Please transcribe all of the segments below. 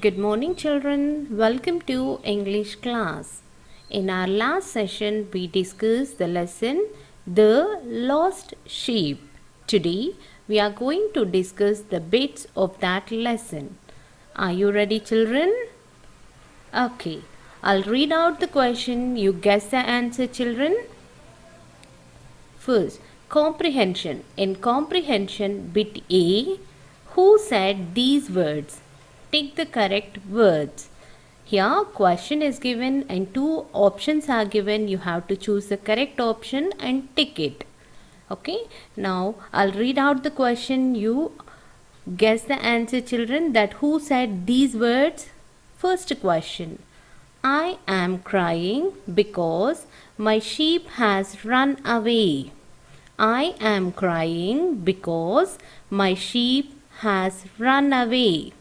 Good morning, children. Welcome to English class. In our last session, we discussed the lesson The Lost Sheep. Today, we are going to discuss the bits of that lesson. Are you ready, children? Okay, I'll read out the question. You guess the answer, children. First, comprehension. In comprehension, bit A, who said these words? Take the correct words. Here, question is given and two options are given. You have to choose the correct option and tick it. Okay, now I'll read out the question. You guess the answer, children, that who said these words? First question. I am crying because my sheep has run away. I am crying because my sheep has run away.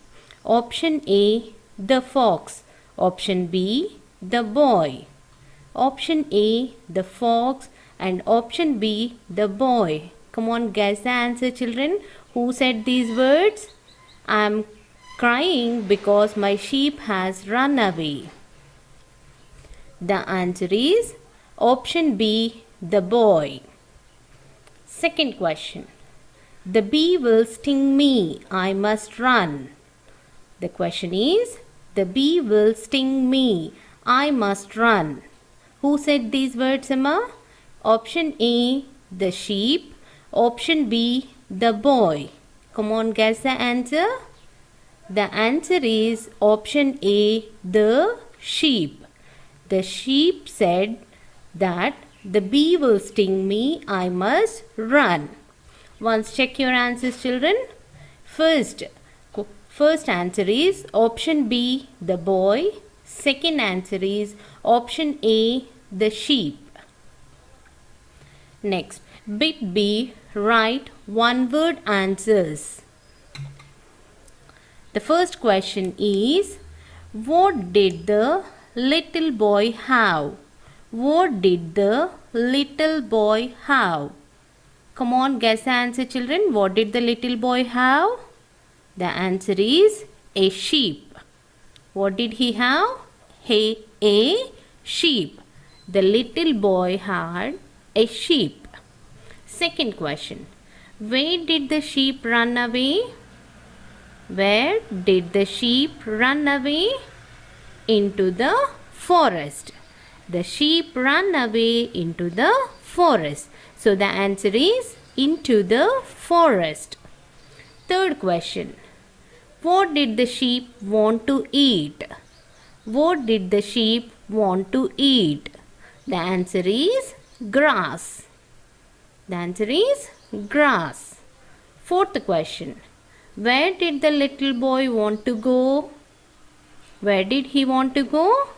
Option A, the fox. Option B, the boy. Option A, the fox, and option B, the boy. Come on, guess the answer, children. Who said these words? I am crying because my sheep has run away. The answer is option B, the boy. Second question. The bee will sting me. I must run. The question is, the bee will sting me. I must run. Who said these words, Emma? Option A, the sheep. Option B, the boy. Come on, guess the answer. The answer is option A, the sheep. The sheep said that the bee will sting me. I must run. Once check your answers, children. First answer is option B, the boy. Second answer is option A, the sheep. Next, bit B, write one word answers. The first question is, what did the little boy have? What did the little boy have? Come on, guess the answer, children. What did the little boy have? The answer is a sheep. What did he have? A sheep. The little boy had a sheep. Second question. Where did the sheep run away? Where did the sheep run away? Into the forest. The sheep ran away into the forest. So the answer is into the forest. Third question. What did the sheep want to eat? What did the sheep want to eat? The answer is grass. The answer is grass. Fourth question. Where did the little boy want to go? Where did he want to go?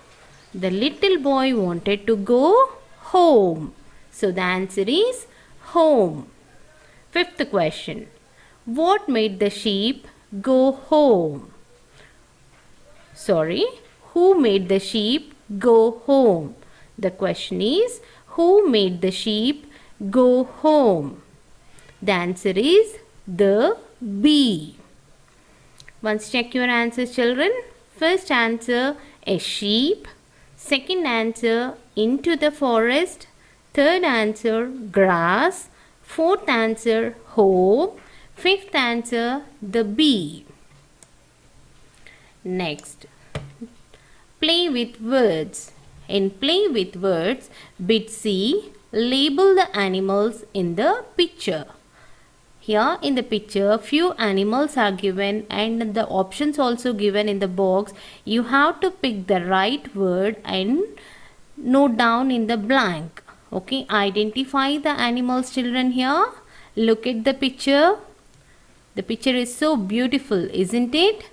The little boy wanted to go home. So the answer is home. Fifth question. What made the sheep go home? Sorry, who made the sheep go home? The question is, who made the sheep go home? The answer is the bee. Once check your answers, children. First answer, a sheep. Second answer, into the forest. Third answer, grass. Fourth answer, home. Fifth answer, the bee. Next, play with words. In play with words, bit C, label the animals in the picture. Here in the picture, few animals are given and the options also given in the box. You have to pick the right word and note down in the blank. Okay, identify the animals, children. Here, look at the picture. The picture is so beautiful, isn't it?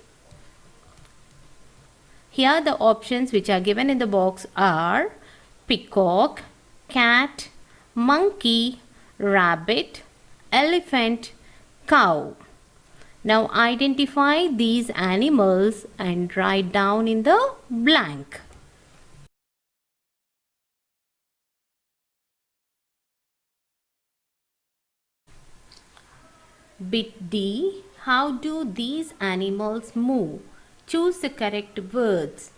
Here the options which are given in the box are peacock, cat, monkey, rabbit, elephant, cow. Now identify these animals and write down in the blank. Bit D. How do these animals move? Choose the correct words.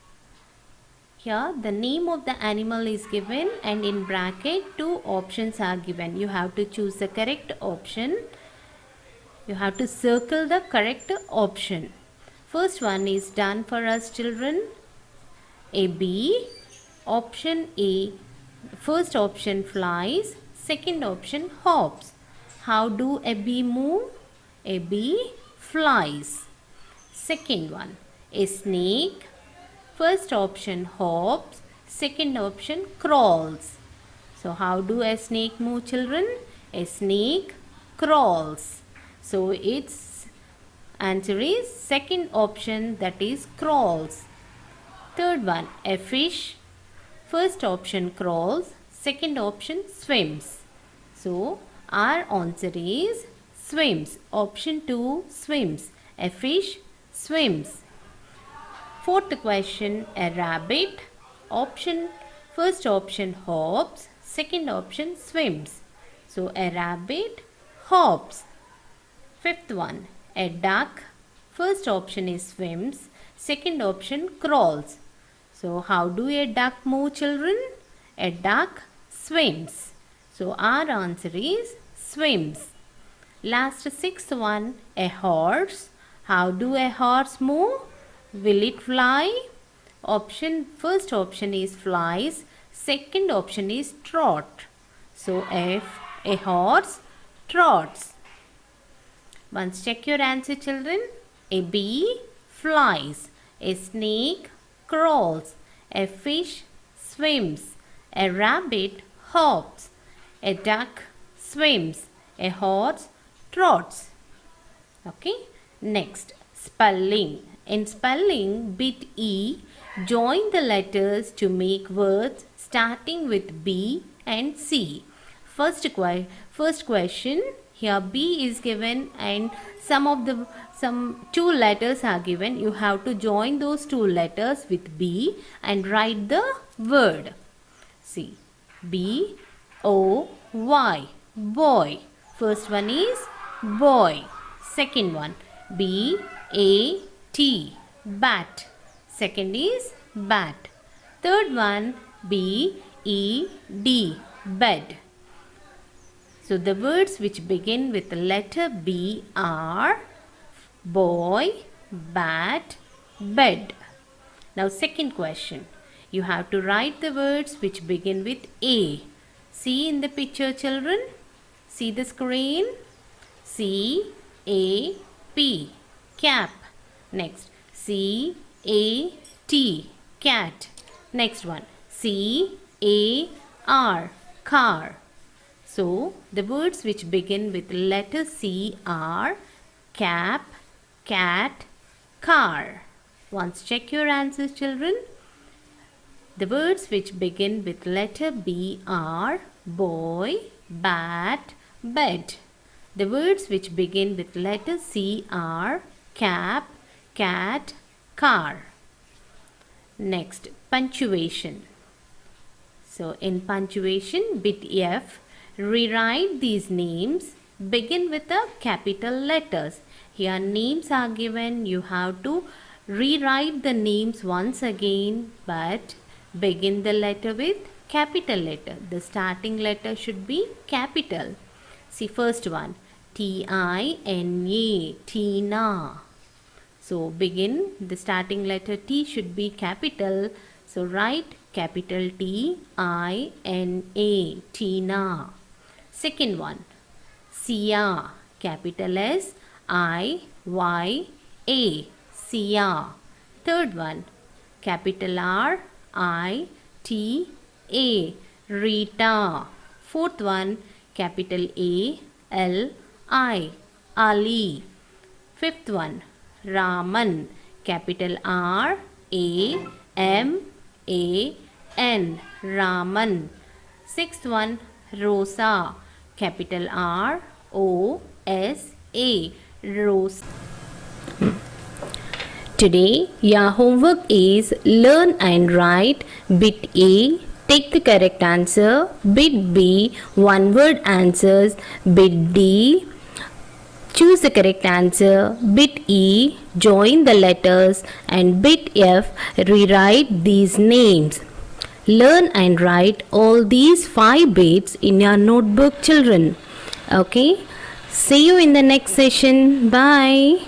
Here the name of the animal is given and in bracket 2 options are given. You have to choose the correct option. You have to circle the correct option. First one is done for us children. A bee. Option A. First option flies. Second option hops. How do a bee move? A bee flies. Second one. A snake. First option hops. Second option crawls. So how do a snake move children? A snake crawls. So its answer is second option, that is crawls. Third one, a fish. First option crawls. Second option swims. So our answer is swims. Option 2 swims. A fish swims. Fourth question, a rabbit. First option hops. Second option swims. So a rabbit hops. Fifth one, a duck. First option is swims. Second option crawls. So how do a duck move children? A duck swims. So our answer is swims. Last sixth one, a horse. How do a horse move? Will it fly? First option is flies. Second option is trot. So if a horse trots. Once check your answer children. A bee flies. A snake crawls. A fish swims. A rabbit hops. A duck swims. A horse trots. Okay. Next, spelling. In spelling, bit E, join the letters to make words starting with B and C. First question, here B is given and some two letters are given. You have to join those two letters with B and write the word. See, B O Y, boy. First one is boy. Second one, B A T, bat. Second is bat. Third one, B E D, bed. So the words which begin with the letter B are boy, bat, bed. Now second question. You have to write the words which begin with A. See in the picture children. See the screen. C A P, cap. Next, C A T, cat. Next one, C A R, car. So the words which begin with letter C are cap, cat, car. Once check your answers children. The words which begin with letter B are boy, bat, bed. The words which begin with letter C are cap, cat, car. Next, punctuation. So in punctuation, bit F, rewrite these names. Begin with the capital letters. Here names are given. You have to rewrite the names once again, but begin the letter with capital letter. The starting letter should be capital. See first one, T-I-N-A, Tina. So begin, the starting letter T should be capital. So write capital T-I-N-A, Tina. Second one, Sia, capital S-I-Y-A, Sia. Third one, capital R-I-T-A, Rita. Fourth one, capital A-L-I, Ali. Fifth one, Raman, capital R-A-M-A-N, Raman. Sixth one, Rosa, capital R-O-S-A, Rosa. Today, your homework is learn and write bit A, take the correct answer, bit B, one word answers, bit D, Choose the correct answer. Bit E, join the letters, and bit F, rewrite these names. Learn and write all these 5 bits in your notebook, children. Okay? See you in the next session. Bye.